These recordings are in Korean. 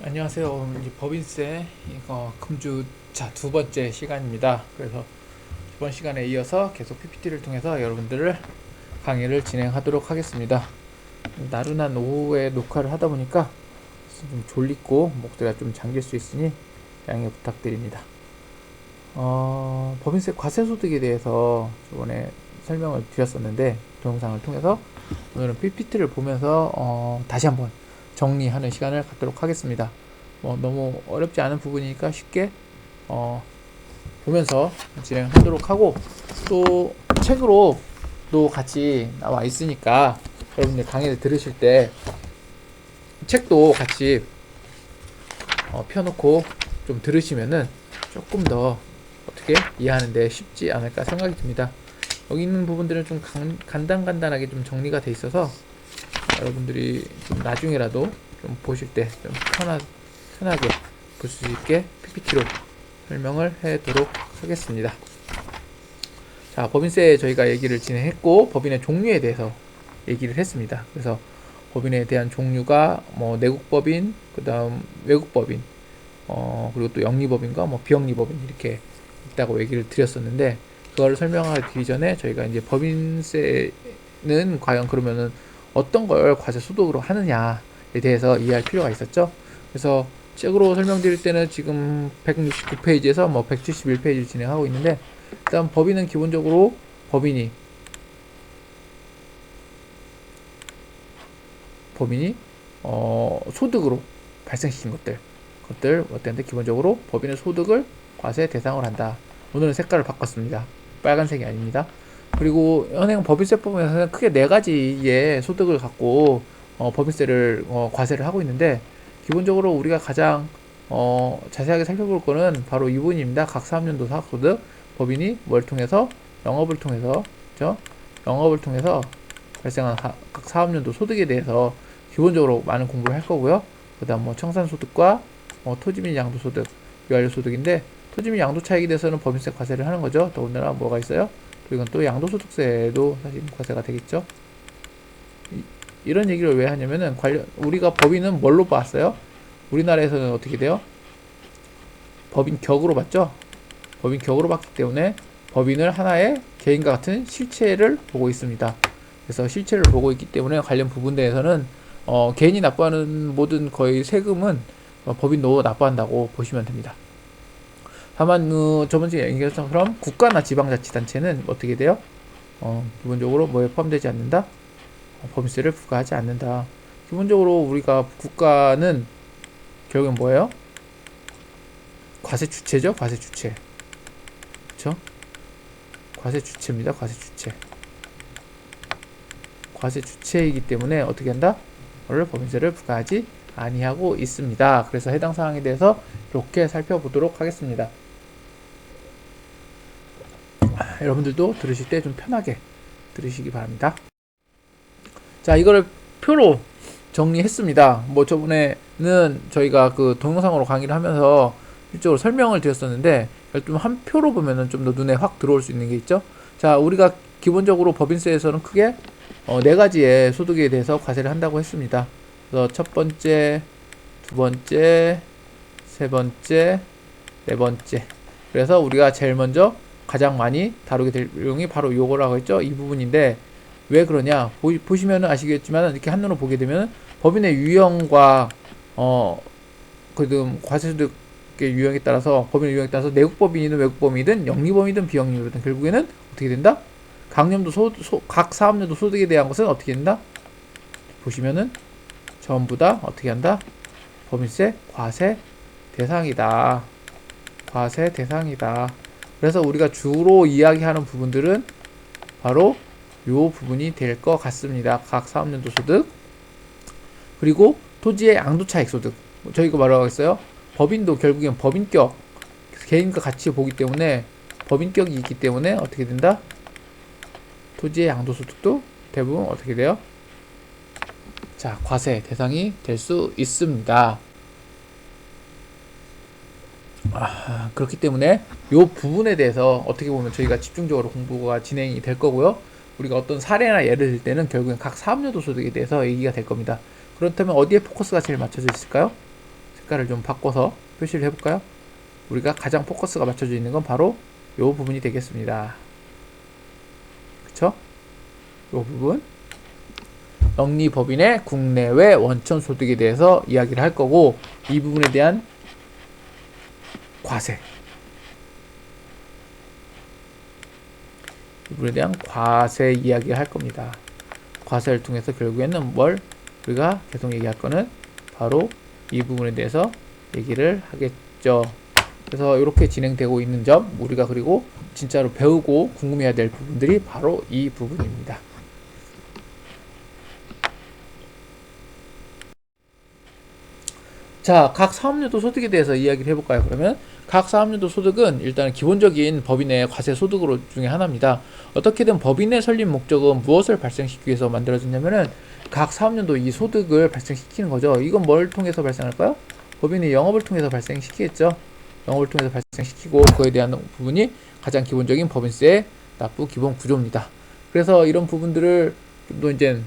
안녕하세요. 이제 법인세 이거 금주차 두 번째 시간입니다. 그래서 이번 시간에 이어서 계속 PPT를 통해서 여러분들을 강의를 진행하도록 하겠습니다. 나른한 오후에 녹화를 하다 보니까 좀 졸리고 목소리가 좀 잠길 수 있으니 양해 부탁드립니다. 법인세 과세소득에 대해서 저번에 설명을 드렸었는데 동영상을 통해서 오늘은 PPT를 보면서 다시 한번 정리하는 시간을 갖도록 하겠습니다. 너무 어렵지 않은 부분이니까 쉽게 보면서 진행하도록 하고, 또 책으로도 같이 나와 있으니까 여러분들 강의를 들으실 때 책도 같이 펴놓고 좀 들으시면은 조금 더 어떻게 이해하는데 쉽지 않을까 생각이 듭니다. 여기 있는 부분들은 좀 간단하게 좀 정리가 돼 있어서 여러분들이 좀 나중에라도 좀 보실 때 좀 편하게 볼 수 있게 PPT로 설명을 해도록 하겠습니다. 자, 법인세 저희가 얘기를 진행했고, 법인의 종류에 대해서 얘기를 했습니다. 그래서 법인에 대한 종류가 내국법인, 그 다음 외국법인, 그리고 또 영리법인과 비영리법인 이렇게 있다고 얘기를 드렸었는데, 그걸 설명하기 전에 저희가 이제 법인세는 과연 그러면은 어떤 걸 과세 소득으로 하느냐에 대해서 이해할 필요가 있었죠. 그래서 책으로 설명드릴 때는 지금 169페이지에서 171페이지를 진행하고 있는데, 일단 법인은 기본적으로 법인이 소득으로 발생시킨 그것들 어땠는데, 기본적으로 법인의 소득을 과세 대상으로 한다. 오늘은 색깔을 바꿨습니다. 빨간색이 아닙니다. 그리고 현행 법인세법에서는 크게 네 가지의 소득을 갖고 법인세를 과세를 하고 있는데, 기본적으로 우리가 가장 자세하게 살펴볼 거는 바로 이 부분입니다. 각 사업연도 사업소득, 법인이 뭘 통해서 영업을 통해서, 그렇죠? 영업을 통해서 발생한 각 사업연도 소득에 대해서 기본적으로 많은 공부를 할 거고요. 그 다음 청산소득과 토지 및 양도소득, 유한료소득인데, 토지 및 양도 차익에 대해서는 법인세 과세를 하는 거죠. 더군다나 뭐가 있어요? 또 이건 또 양도소득세도 사실 과세가 되겠죠. 이런 얘기를 왜 하냐면은 우리가 법인은 뭘로 봤어요? 우리나라에서는 어떻게 돼요? 법인격으로 봤죠. 법인격으로 봤기 때문에 법인을 하나의 개인과 같은 실체를 보고 있습니다. 그래서 실체를 보고 있기 때문에 관련 부분대에서는 개인이 납부하는 모든 거의 세금은 법인도 납부한다고 보시면 됩니다. 다만 저번주에 얘기했던 것처럼 국가나 지방자치단체는 어떻게 돼요? 기본적으로 뭐에 포함되지 않는다? 법인세를 부과하지 않는다. 기본적으로 우리가 국가는 결국엔 뭐예요? 과세 주체죠. 과세 주체. 그쵸? 과세 주체입니다. 과세 주체. 과세 주체이기 때문에 어떻게 한다? 원래 법인세를 부과하지 아니하고 있습니다. 그래서 해당 사항에 대해서 이렇게 살펴보도록 하겠습니다. 여러분들도 들으실 때 좀 편하게 들으시기 바랍니다. 자, 이거를 표로 정리했습니다. 저번에는 저희가 그 동영상으로 강의를 하면서 실적으로 설명을 드렸었는데, 좀 한 표로 보면은 좀 더 눈에 확 들어올 수 있는 게 있죠. 자, 우리가 기본적으로 법인세에서는 크게 네 가지의 소득에 대해서 과세를 한다고 했습니다. 그래서 첫 번째, 두 번째, 세 번째, 네 번째. 그래서 우리가 제일 먼저 가장 많이 다루게 될 내용이 바로 요거라고 했죠. 이 부분인데, 왜 그러냐? 보시면 아시겠지만, 이렇게 한눈으로 보게 되면 법인의 유형과 그다음 과세소득의 유형에 따라서, 법인의 유형에 따라서 내국법인이든 외국법인이든 영리법인이든 비영리법이든 결국에는 어떻게 된다? 각 사업연도 소득에 대한 것은 어떻게 된다? 보시면은 전부 다 어떻게 한다? 법인세 과세 대상이다. 과세 대상이다. 그래서 우리가 주로 이야기하는 부분들은 바로 요 부분이 될 것 같습니다. 각 사업연도 소득, 그리고 토지의 양도차익 소득. 저희가 뭐라고 했어요? 법인도 결국엔 법인격, 개인과 같이 보기 때문에 법인격이 있기 때문에 어떻게 된다? 토지의 양도소득도 대부분 어떻게 돼요? 자, 과세 대상이 될 수 있습니다. 그렇기 때문에 이 부분에 대해서 어떻게 보면 저희가 집중적으로 공부가 진행이 될 거고요. 우리가 어떤 사례나 예를 들 때는 결국엔 각 사업연도 소득에 대해서 얘기가 될 겁니다. 그렇다면 어디에 포커스가 제일 맞춰져 있을까요? 색깔을 좀 바꿔서 표시를 해볼까요? 우리가 가장 포커스가 맞춰져 있는 건 바로 이 부분이 되겠습니다. 그쵸? 이 부분. 영리법인의 국내외 원천 소득에 대해서 이야기를 할 거고, 이 부분에 대한 과세, 이 부분에 대한 과세 이야기를 할 겁니다. 과세를 통해서 결국에는 뭘 우리가 계속 얘기할 거는 바로 이 부분에 대해서 얘기를 하겠죠. 그래서 이렇게 진행되고 있는 점, 우리가 그리고 진짜로 배우고 궁금해야 될 부분들이 바로 이 부분입니다. 자, 각 사업연도 소득에 대해서 이야기를 해볼까요? 그러면 각 사업연도 소득은 일단 기본적인 법인의 과세 소득으로 중에 하나입니다. 어떻게든 법인의 설립 목적은 무엇을 발생시키기 위해서 만들어졌냐면은 각 사업연도 이 소득을 발생시키는 거죠. 이건 뭘 통해서 발생할까요? 법인의 영업을 통해서 발생시키겠죠. 영업을 통해서 발생시키고, 그에 대한 부분이 가장 기본적인 법인세 납부 기본 구조입니다. 그래서 이런 부분들을 좀 더 이제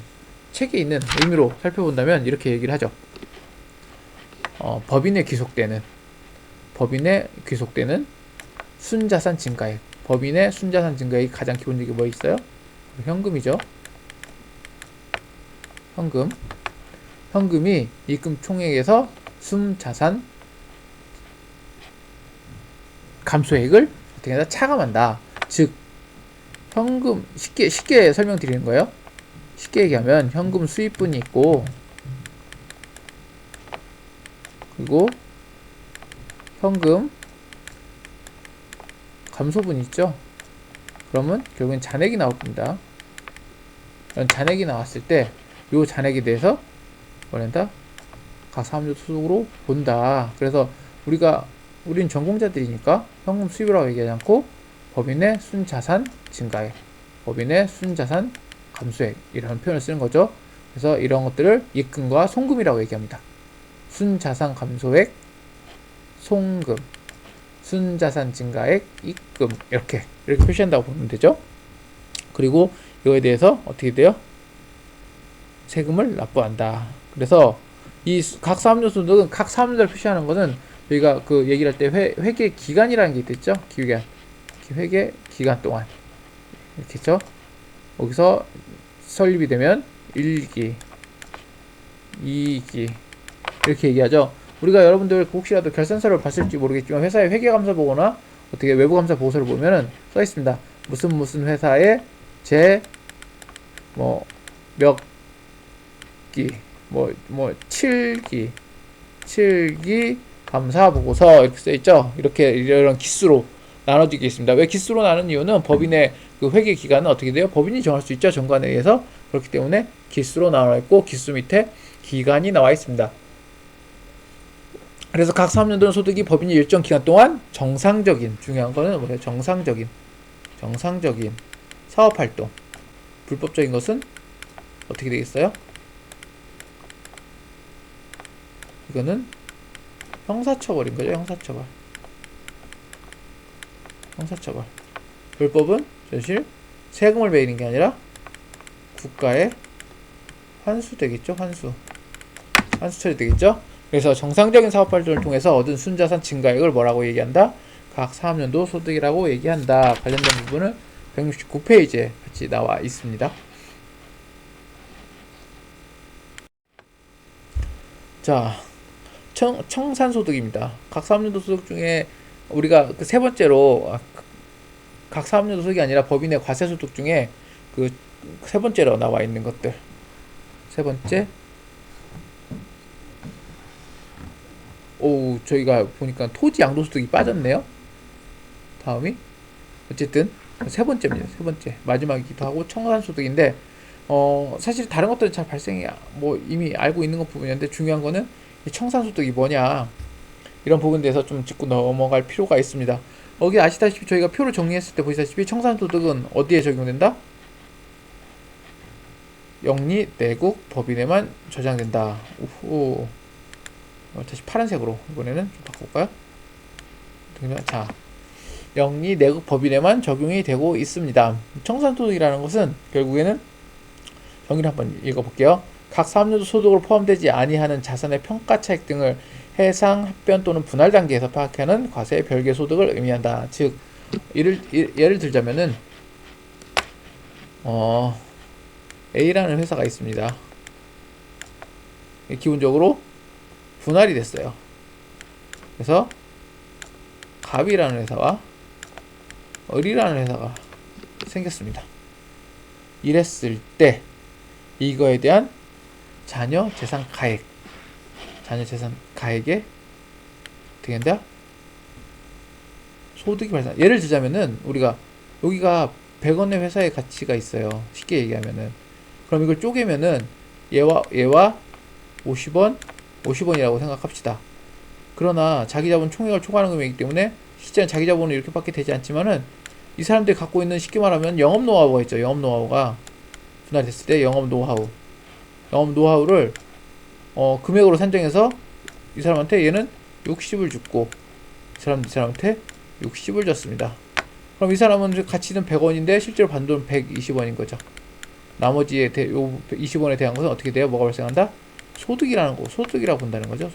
책에 있는 의미로 살펴본다면 이렇게 얘기를 하죠. 법인에 귀속되는 순자산 증가액. 법인의 순자산 증가액이 가장 기본적인 뭐 있어요? 현금이죠. 현금이 입금 총액에서 순자산 감소액을 어떻게 하다 차감한다. 즉 현금, 쉽게 설명드리는 거예요. 쉽게 얘기하면 현금 수입분이 있고, 그리고 현금 감소분이 있죠. 그러면 결국엔 잔액이 나올 겁니다. 이런 잔액이 나왔을 때 이 잔액에 대해서 뭐란다? 각 사업연도 소득으로 본다. 그래서 우린 전공자들이니까 현금 수입이라고 얘기하지 않고 법인의 순자산 증가액, 법인의 순자산 감소액이라는 표현을 쓰는 거죠. 그래서 이런 것들을 입금과 송금이라고 얘기합니다. 순자산 감소액, 송금, 순자산 증가액, 입금, 이렇게 표시한다고 보면 되죠. 그리고 이거에 대해서 어떻게 돼요? 세금을 납부한다. 그래서 이 각 사업연도 소득은 각 사업연도를 표시하는 것은 저희가 그 얘기를 할 때 회계 기간이라는 게 있겠죠. 회계 기간 동안 이렇게 있죠. 여기서 설립이 되면 1기, 2기 이렇게 얘기하죠. 우리가 여러분들 혹시라도 결산서를 봤을지 모르겠지만 회사의 회계감사 보거나 어떻게 외부감사 보고서를 보면은 써 있습니다. 무슨 회사의 몇 기, 7기 감사 보고서 이렇게 써 있죠. 이런 기수로 나눠지게 있습니다. 왜 기수로 나눈 이유는 법인의 그 회계 기간은 어떻게 돼요? 법인이 정할 수 있죠. 정관에 의해서. 그렇기 때문에 기수로 나와 있고, 기수 밑에 기간이 나와 있습니다. 그래서 각 사업연도는 소득이 법인이 일정 기간 동안 중요한 거는 뭐예요? 정상적인 사업활동. 불법적인 것은 어떻게 되겠어요? 이거는 형사처벌인 거죠. 형사처벌. 불법은 사실 세금을 매기는 게 아니라 국가에 환수 되겠죠. 환수 처리 되겠죠. 그래서 정상적인 사업활동을 통해서 얻은 순자산 증가액을 뭐라고 얘기한다? 각 사업연도 소득이라고 얘기한다. 관련된 부분은 169페이지에 같이 나와 있습니다. 자, 청산소득입니다. 각 사업연도 소득 중에 우리가 그 세 번째로, 각 사업연도 소득이 아니라 법인의 과세소득 중에 그 세 번째로 나와 있는 것들. 세 번째. 저희가 보니까 토지 양도소득이 빠졌네요. 다음이 어쨌든 세 번째입니다. 세 번째 마지막이기도 하고 청산소득인데, 사실 다른 것들은 잘 발생이 이미 알고 있는 것 부분이었는데, 중요한 거는 이 청산소득이 뭐냐, 이런 부분에 대해서 좀 짚고 넘어갈 필요가 있습니다. 여기 아시다시피 저희가 표를 정리했을 때 보시다시피 청산소득은 어디에 적용된다? 영리 내국 법인에만 저장된다. 다시 파란색으로 이번에는 좀 바꿔볼까요? 자, 영리 내국 법인에만 적용이 되고 있습니다. 청산소득이라는 것은 결국에는 정의를 한번 읽어볼게요. 각 사업연도 소득으로 포함되지 아니하는 자산의 평가 차익 등을 해상, 합변 또는 분할 단계에서 파악하는 과세의 별개 소득을 의미한다. 즉, 예를 들자면은 A라는 회사가 있습니다. 기본적으로 분할이 됐어요. 그래서 갑이라는 회사와 을이라는 회사가 생겼습니다. 이랬을 때 이거에 대한 자녀 재산 가액, 자녀 재산 가액에 어떻게 된다? 소득이 발생. 예를 들자면은 우리가 여기가 100원의 회사의 가치가 있어요. 쉽게 얘기하면은. 그럼 이걸 쪼개면은 얘와 50원, 50원이라고 생각합시다. 그러나 자기 자본 총액을 초과하는 금액이기 때문에 실제는 자기 자본은 이렇게밖에 되지 않지만은 이 사람들이 갖고 있는, 쉽게 말하면 영업 노하우가 있죠. 영업 노하우가 분할됐을 때 영업 노하우를 금액으로 산정해서 이 사람한테 얘는 60을 줬고 이 사람한테 60을 줬습니다. 그럼 이 사람은 가치는 100원인데 실제로 받는 돈은 120원인 거죠. 나머지에 요 20원에 대한 것은 어떻게 돼요? 뭐가 발생한다? 소득이라고 본다는 거죠.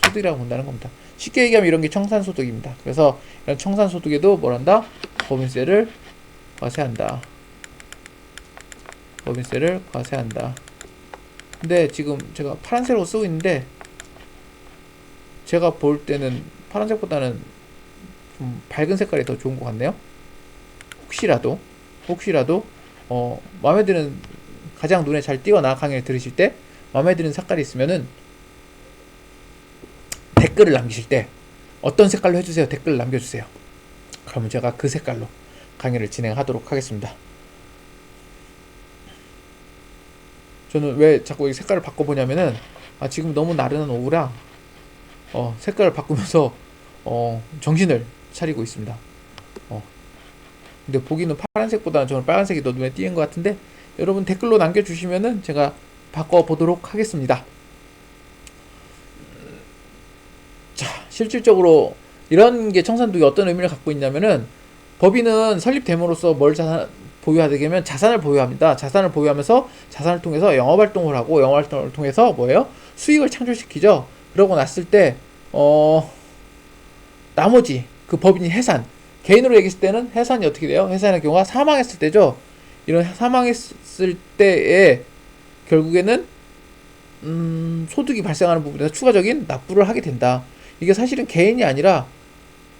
소득이라고 본다는 겁니다. 쉽게 얘기하면 이런 게 청산소득입니다. 그래서 이런 청산소득에도 뭘 한다? 법인세를 과세한다. 근데 지금 제가 파란색으로 쓰고 있는데 제가 볼 때는 파란색보다는 좀 밝은 색깔이 더 좋은 것 같네요. 혹시라도 마음에 드는, 가장 눈에 잘 띄거나 강의를 들으실 때 마음에 드는 색깔이 있으면은 댓글을 남기실 때 어떤 색깔로 해주세요. 댓글을 남겨주세요. 그러면 제가 그 색깔로 강의를 진행하도록 하겠습니다. 저는 왜 자꾸 이 색깔을 바꿔보냐면은 지금 너무 나른한 오후라 색깔을 바꾸면서 정신을 차리고 있습니다. 근데 보기는 파란색보다는 저는 빨간색이 더 눈에 띄는 것 같은데 여러분 댓글로 남겨주시면은 제가 바꿔보도록 하겠습니다. 자, 실질적으로 이런 게 청산소득이 어떤 의미를 갖고 있냐면은 법인은 설립됨으로써 뭘 보유하게 되면 자산을 보유합니다. 자산을 보유하면서 자산을 통해서 영업활동을 하고 영업활동을 통해서 뭐예요? 수익을 창출시키죠. 그러고 났을 때 나머지 그 법인이 해산, 개인으로 얘기했을 때는 해산이 어떻게 돼요? 해산의 경우가 사망했을 때죠. 이런 사망했을 때에 결국에는 소득이 발생하는 부분에서 추가적인 납부를 하게 된다. 이게 사실은 개인이 아니라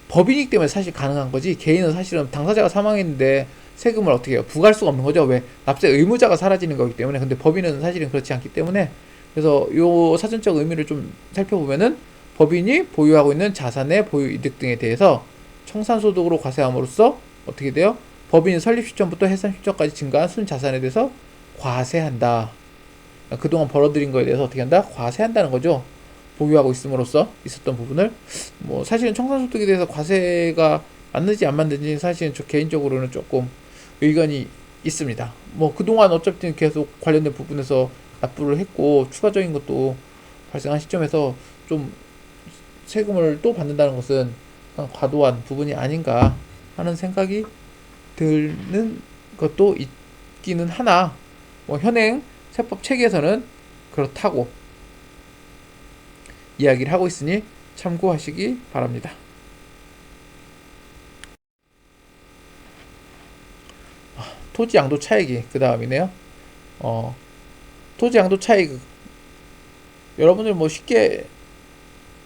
법인이기 때문에 사실 가능한 거지, 개인은 사실은 당사자가 사망했는데 세금을 어떻게 해요? 부과할 수가 없는 거죠. 왜? 납세 의무자가 사라지는 거기 때문에. 근데 법인은 사실은 그렇지 않기 때문에, 그래서 요 사전적 의미를 좀 살펴보면은 법인이 보유하고 있는 자산의 보유 이득 등에 대해서 청산소득으로 과세함으로써 어떻게 돼요? 법인 설립 시점부터 해산 시점까지 증가한 순자산에 대해서 과세한다. 그동안 벌어들인 거에 대해서 어떻게 한다? 과세한다는 거죠. 보유하고 있음으로써 있었던 부분을. 뭐 사실은 청산소득에 대해서 과세가 맞는지 안 맞는지 사실은 저 개인적으로는 조금 의견이 있습니다. 뭐 그동안 어차피 계속 관련된 부분에서 납부를 했고 추가적인 것도 발생한 시점에서 좀 세금을 또 받는다는 것은 과도한 부분이 아닌가 하는 생각이 드는 것도 있기는 하나, 뭐 현행 세법 체계에서는 그렇다고 이야기를 하고 있으니 참고하시기 바랍니다. 토지 양도 차익이 그 다음이네요. 토지 양도 차익, 여러분들 뭐 쉽게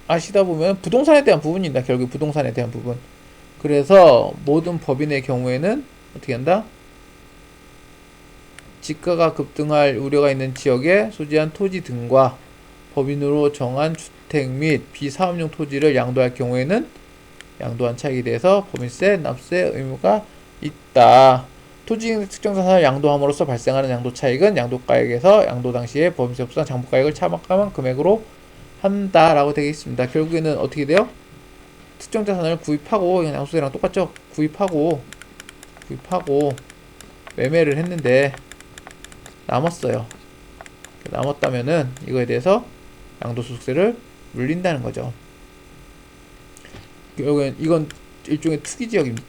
아시다 보면 부동산에 대한 부분입니다. 결국 부동산에 대한 부분. 그래서 모든 법인의 경우에는 어떻게 한다? 지가가 급등할 우려가 있는 지역에 소지한 토지 등과 법인으로 정한 주택 및 비사업용 토지를 양도할 경우에는 양도한 차익에 대해서 법인세 납세 의무가 있다. 토지 특정 자산을 양도함으로써 발생하는 양도 차익은 양도가액에서 양도 당시에 법인세 없상 장부가액을 차감한 금액으로 한다라고 되어 있습니다. 결국에는 어떻게 돼요? 특정 자산을 구입하고, 양도세랑 똑같죠? 구입하고 매매를 했는데 남았어요. 남았다면은 이거에 대해서 양도소득세를 물린다는 거죠. 결국엔 이건 일종의 투기지역입니다.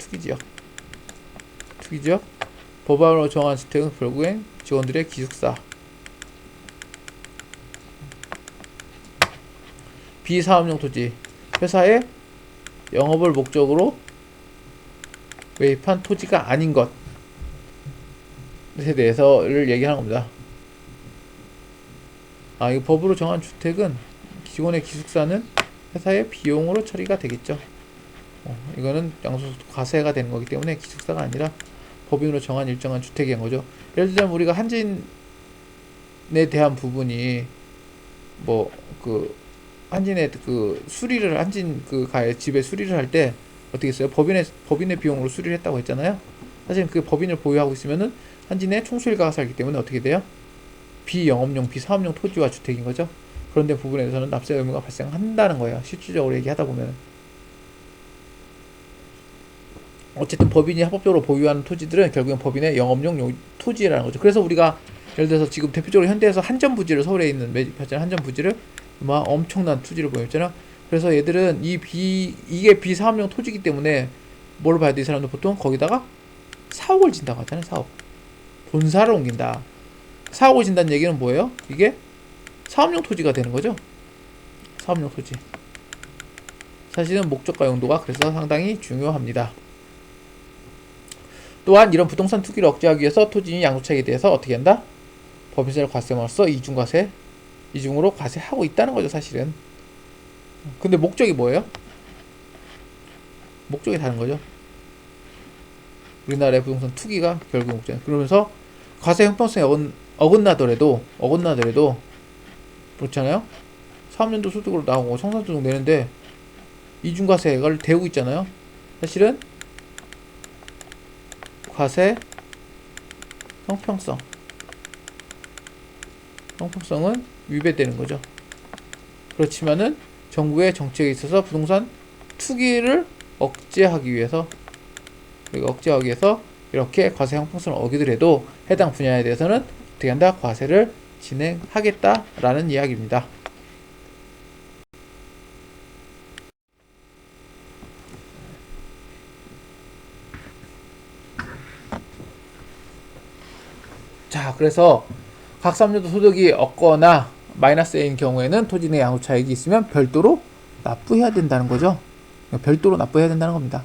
투기지역. 법안으로 정한 주택은 결국엔 직원들의 기숙사. 비사업용 토지, 회사의 영업을 목적으로 매입한 토지가 아닌 것에 대해서를 얘기하는 겁니다. 이 법으로 정한 주택은 기존의 기숙사는 회사의 비용으로 처리가 되겠죠. 이거는 양도소득 과세가 되는 거기 때문에 기숙사가 아니라 법인으로 정한 일정한 주택인 거죠. 예를 들자면 우리가 한진에 대한 부분이 한진의 수리를 한진 집에 수리를 할 때 어떻게 했어요? 법인의 비용으로 수리를 했다고 했잖아요. 사실 그 법인을 보유하고 있으면은 한진의 총수일가가 살기 때문에 어떻게 돼요? 비영업용, 비사업용 토지와 주택인 거죠. 그런데 부분에서는 납세 의무가 발생한다는 거예요. 실질적으로 얘기하다 보면. 어쨌든 법인이 합법적으로 보유하는 토지들은 결국엔 법인의 영업용 토지라는 거죠. 그래서 우리가 예를 들어서 지금 대표적으로 현대에서 한전 부지를 서울에 있는 매집하잖아요. 한전 부지를 엄청난 토지를 보였잖아. 그래서 얘들은 이게 비사업용 토지이기 때문에 뭘 봐야 돼? 이 사람들 보통 거기다가 사옥을 진다고 하잖아요. 사옥. 본사를 옮긴다. 사옥을 진다는 얘기는 뭐예요? 이게 사업용 토지가 되는 거죠. 사업용 토지. 사실은 목적과 용도가 그래서 상당히 중요합니다. 또한 이런 부동산 투기를 억제하기 위해서 토지인 양도차익에 대해서 어떻게 한다? 법인세를 과세함으로써 이중으로 과세하고 있다는 거죠, 사실은. 근데 목적이 뭐예요? 목적이 다른 거죠. 우리나라의 부동산 투기가 결국 목적이에요. 그러면서 과세 형평성에 어긋나더라도 그렇잖아요. 사업연도 소득으로 나오고 성산소득 내는데 이중과세를 대고 있잖아요. 사실은 과세 형평성은 위배되는 거죠. 그렇지만은 정부의 정책에 있어서 부동산 투기를 억제하기 위해서 이렇게 과세 형평성을 어기더라도 해당 분야에 대해서는 어떻게 한다? 과세를 진행하겠다라는 이야기입니다. 자, 그래서 각 3년도 소득이 없거나 마이너스인 경우에는 토지 내 양도차익이 있으면 별도로 납부해야 된다는 거죠. 별도로 납부해야 된다는 겁니다.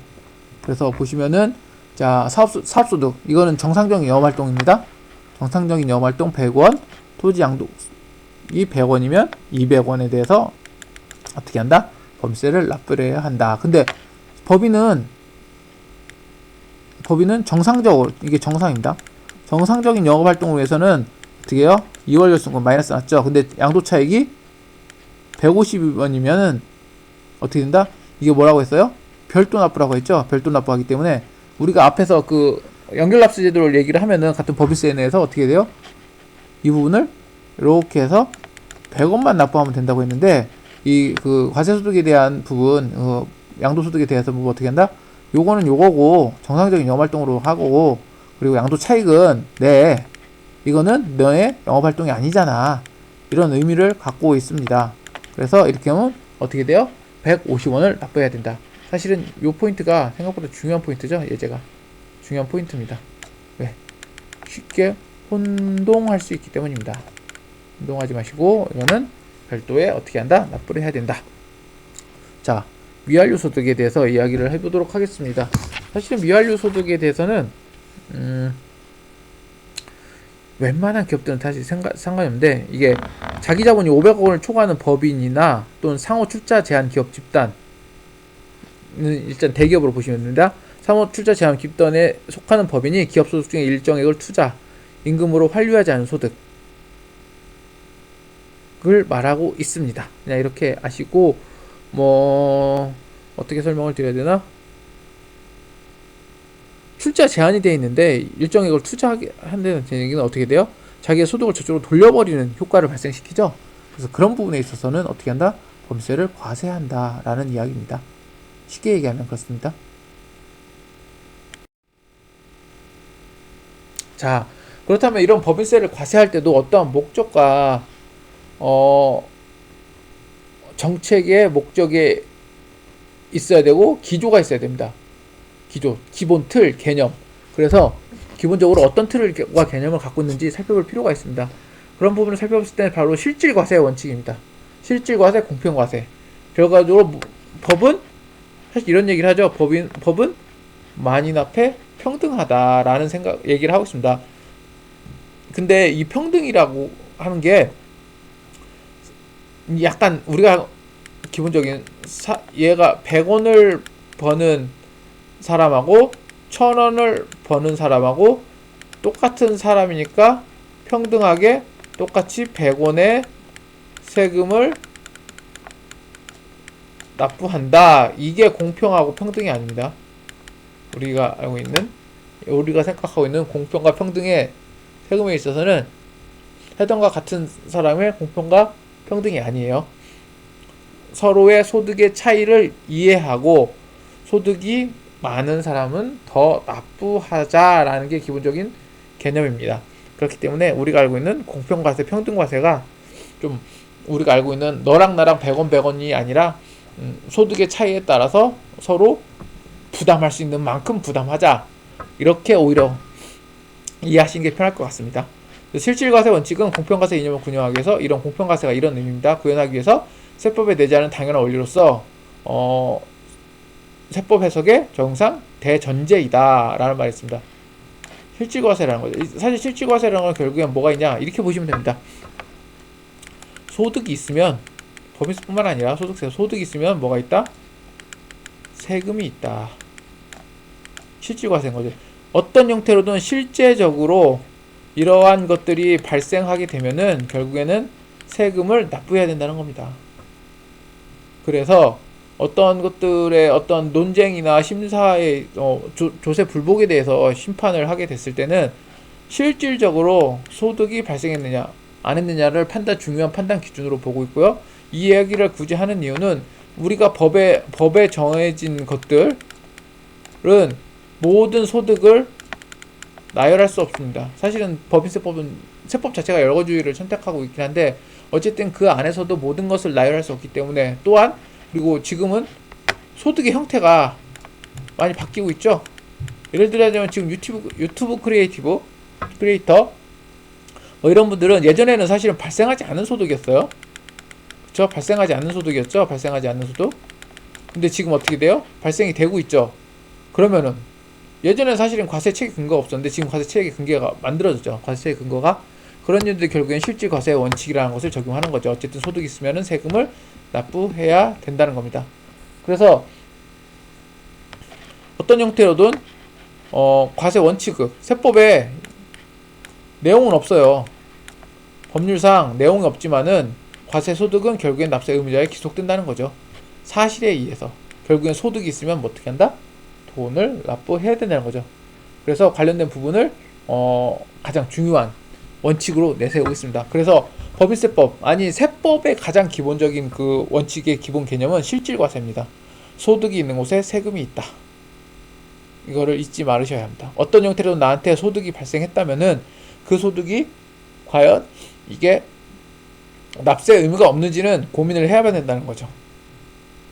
그래서 보시면은 자, 사업소득 이거는 정상적인 영업활동입니다. 정상적인 영업활동 100원, 토지 양도이 100원이면 200원에 대해서 어떻게 한다? 법인세를 납부를 해야 한다. 근데 법인은 정상적으로, 이게 정상입니다. 정상적인 영업활동을 위해서는 어떻게 해요? 2월 결손금 마이너스 났죠. 근데 양도차익이 150원이면은 어떻게 된다? 이게 뭐라고 했어요? 별도 납부라고 했죠. 별도 납부하기 때문에 우리가 앞에서 그 연결납세 제도를 얘기를 하면은 같은 법인세에 대해서 어떻게 돼요? 이 부분을 이렇게 해서 100원만 납부하면 된다고 했는데 이 그 과세소득에 대한 부분, 양도소득에 대해서 뭐 어떻게 한다? 요거는 요거고 정상적인 영업활동으로 하고 그리고 양도차익은 이거는 너의 영업활동이 아니잖아. 이런 의미를 갖고 있습니다. 그래서 이렇게 하면 어떻게 돼요? 150원을 납부해야 된다. 사실은 이 포인트가 생각보다 중요한 포인트죠. 예제가 중요한 포인트입니다. 왜? 쉽게 혼동할 수 있기 때문입니다. 혼동하지 마시고 이거는 별도에 어떻게 한다? 납부를 해야 된다. 자, 미완료 소득에 대해서 이야기를 해보도록 하겠습니다. 사실은 미완료 소득에 대해서는 웬만한 기업들은 사실 상관이 없는데 이게 자기 자본이 500억 원을 초과하는 법인이나 또는 상호 출자 제한 기업 집단은 일단 대기업으로 보시면 됩니다. 상호 출자 제한 집단에 속하는 법인이 기업 소득 중에 일정액을 투자, 임금으로 환류하지 않은 소득을 말하고 있습니다. 그냥 이렇게 아시고 어떻게 설명을 드려야 되나? 출자 제한이 되어 있는데 일정액을 투자한다는 얘기는 어떻게 돼요? 자기의 소득을 저쪽으로 돌려버리는 효과를 발생시키죠. 그래서 그런 부분에 있어서는 어떻게 한다? 법인세를 과세한다 라는 이야기입니다. 쉽게 얘기하면 그렇습니다. 자, 그렇다면 이런 법인세를 과세할 때도 어떠한 목적과 정책의 목적에 있어야 되고 기조가 있어야 됩니다. 기본 틀, 개념. 그래서 기본적으로 어떤 틀과 개념을 갖고 있는지 살펴볼 필요가 있습니다. 그런 부분을 살펴봤을 때는 바로 실질과세의 원칙입니다. 실질과세, 공평과세. 결과적으로 법은 사실 이런 얘기를 하죠. 법은 만인 앞에 평등하다라는 얘기를 하고 있습니다. 근데 이 평등이라고 하는 게 약간 우리가 기본적인 얘가 100원을 버는 사람하고 1000원을 버는 사람하고 똑같은 사람이니까 평등하게 똑같이 100원의 세금을 납부한다. 이게 공평하고 평등이 아닙니다. 우리가 생각하고 있는 공평과 평등의 세금에 있어서는 해당과 같은 사람의 공평과 평등이 아니에요. 서로의 소득의 차이를 이해하고 소득이 많은 사람은 더 납부하자라는 게 기본적인 개념입니다. 그렇기 때문에 우리가 알고 있는 공평과세, 평등과세가 좀 우리가 알고 있는 너랑 나랑 100원 100원이 아니라 소득의 차이에 따라서 서로 부담할 수 있는 만큼 부담하자, 이렇게 오히려 이해하시는 게 편할 것 같습니다. 실질과세 원칙은 공평과세 이념을 구현하기 위해서 이런 공평과세가 이런 의미입니다. 구현하기 위해서 세법에 내재하는 당연한 원리로서 세법 해석의 적용상 대전제이다 라는 말이 있습니다. 실질과세라는 거죠. 사실 실질과세라는 건 결국엔 뭐가 있냐, 이렇게 보시면 됩니다. 소득이 있으면, 법인세뿐만 아니라 소득이 있으면 뭐가 있다? 세금이 있다. 실질과세인 거죠. 어떤 형태로든 실제적으로 이러한 것들이 발생하게 되면은 결국에는 세금을 납부해야 된다는 겁니다. 그래서 어떤 것들의 어떤 논쟁이나 심사의 조세 불복에 대해서 심판을 하게 됐을 때는 실질적으로 소득이 발생했느냐 안 했느냐를 중요한 판단 기준으로 보고 있고요. 이 이야기를 굳이 하는 이유는 우리가 법에 정해진 것들은 모든 소득을 나열할 수 없습니다. 사실은 법인세법은 세법 자체가 열거주의를 선택하고 있긴 한데 어쨌든 그 안에서도 모든 것을 나열할 수 없기 때문에, 또한 그리고 지금은 소득의 형태가 많이 바뀌고 있죠. 예를 들자면 지금 유튜브 크리에이터 이런 분들은 예전에는 사실은 발생하지 않은 소득이었어요. 그쵸? 발생하지 않는 소득이었죠. 발생하지 않는 소득. 근데 지금 어떻게 돼요? 발생이 되고 있죠. 그러면은 예전에는 사실은 과세체계 근거가 없었는데 지금 과세체계 근거가 만들어졌죠. 과세체계 근거가. 그런 일들이 결국엔 실질과세 원칙이라는 것을 적용하는 거죠. 어쨌든 소득이 있으면은 세금을 납부해야 된다는 겁니다. 그래서 어떤 형태로든 과세 원칙은 세법에 내용은 없어요. 법률상 내용이 없지만은 과세 소득은 결국엔 납세 의무자에 기속된다는 거죠. 사실에 의해서 결국엔 소득이 있으면 뭐 어떻게 한다? 돈을 납부해야 된다는 거죠. 그래서 관련된 부분을 가장 중요한 원칙으로 내세우고 있습니다. 그래서 법인세법, 아니 세법의 가장 기본적인 그 원칙의 기본 개념은 실질과세입니다. 소득이 있는 곳에 세금이 있다. 이거를 잊지 말으셔야 합니다. 어떤 형태로든 나한테 소득이 발생했다면은 그 소득이 과연 이게 납세 의무가 없는지는 고민을 해야 된다는 거죠.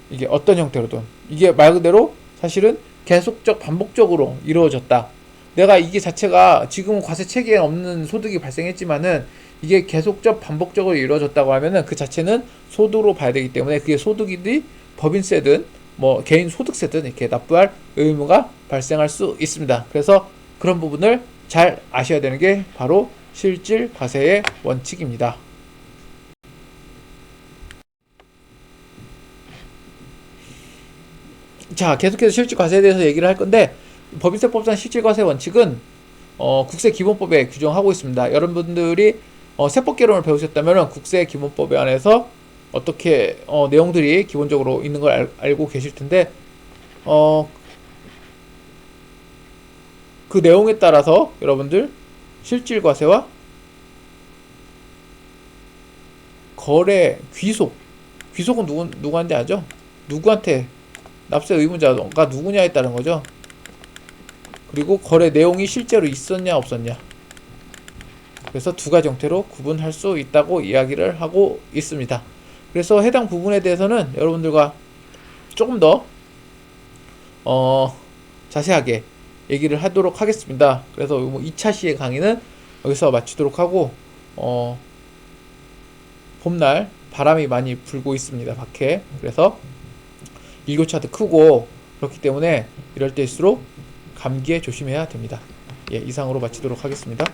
이게 어떤 형태로든 이게 말 그대로 사실은 계속적 반복적으로 이루어졌다. 내가 이게 자체가 지금은 과세 체계에 없는 소득이 발생했지만은 이게 계속적 반복적으로 이루어졌다고 하면은 그 자체는 소득으로 봐야 되기 때문에 그게 소득이든 법인세든 뭐 개인 소득세든 이렇게 납부할 의무가 발생할 수 있습니다. 그래서 그런 부분을 잘 아셔야 되는 게 바로 실질 과세의 원칙입니다. 자, 계속해서 실질과세에 대해서 얘기를 할 건데, 법인세법상 실질과세 원칙은 국세기본법에 규정하고 있습니다. 여러분들이 세법개론을 배우셨다면 국세기본법에 안에서 어떻게 내용들이 기본적으로 있는 걸 알고 계실 텐데, 그 내용에 따라서 여러분들 실질과세와 거래 귀속은 누구한테 하죠? 누구한테 납세 의무자가 누구냐에 따른 거죠. 그리고 거래 내용이 실제로 있었냐 없었냐. 그래서 두 가지 형태로 구분할 수 있다고 이야기를 하고 있습니다. 그래서 해당 부분에 대해서는 여러분들과 조금 더 자세하게 얘기를 하도록 하겠습니다. 그래서 2차 시의 강의는 여기서 마치도록 하고 봄날 바람이 많이 불고 있습니다, 밖에. 그래서 일교차도 크고 그렇기 때문에 이럴 때일수록 감기에 조심해야 됩니다. 예, 이상으로 마치도록 하겠습니다.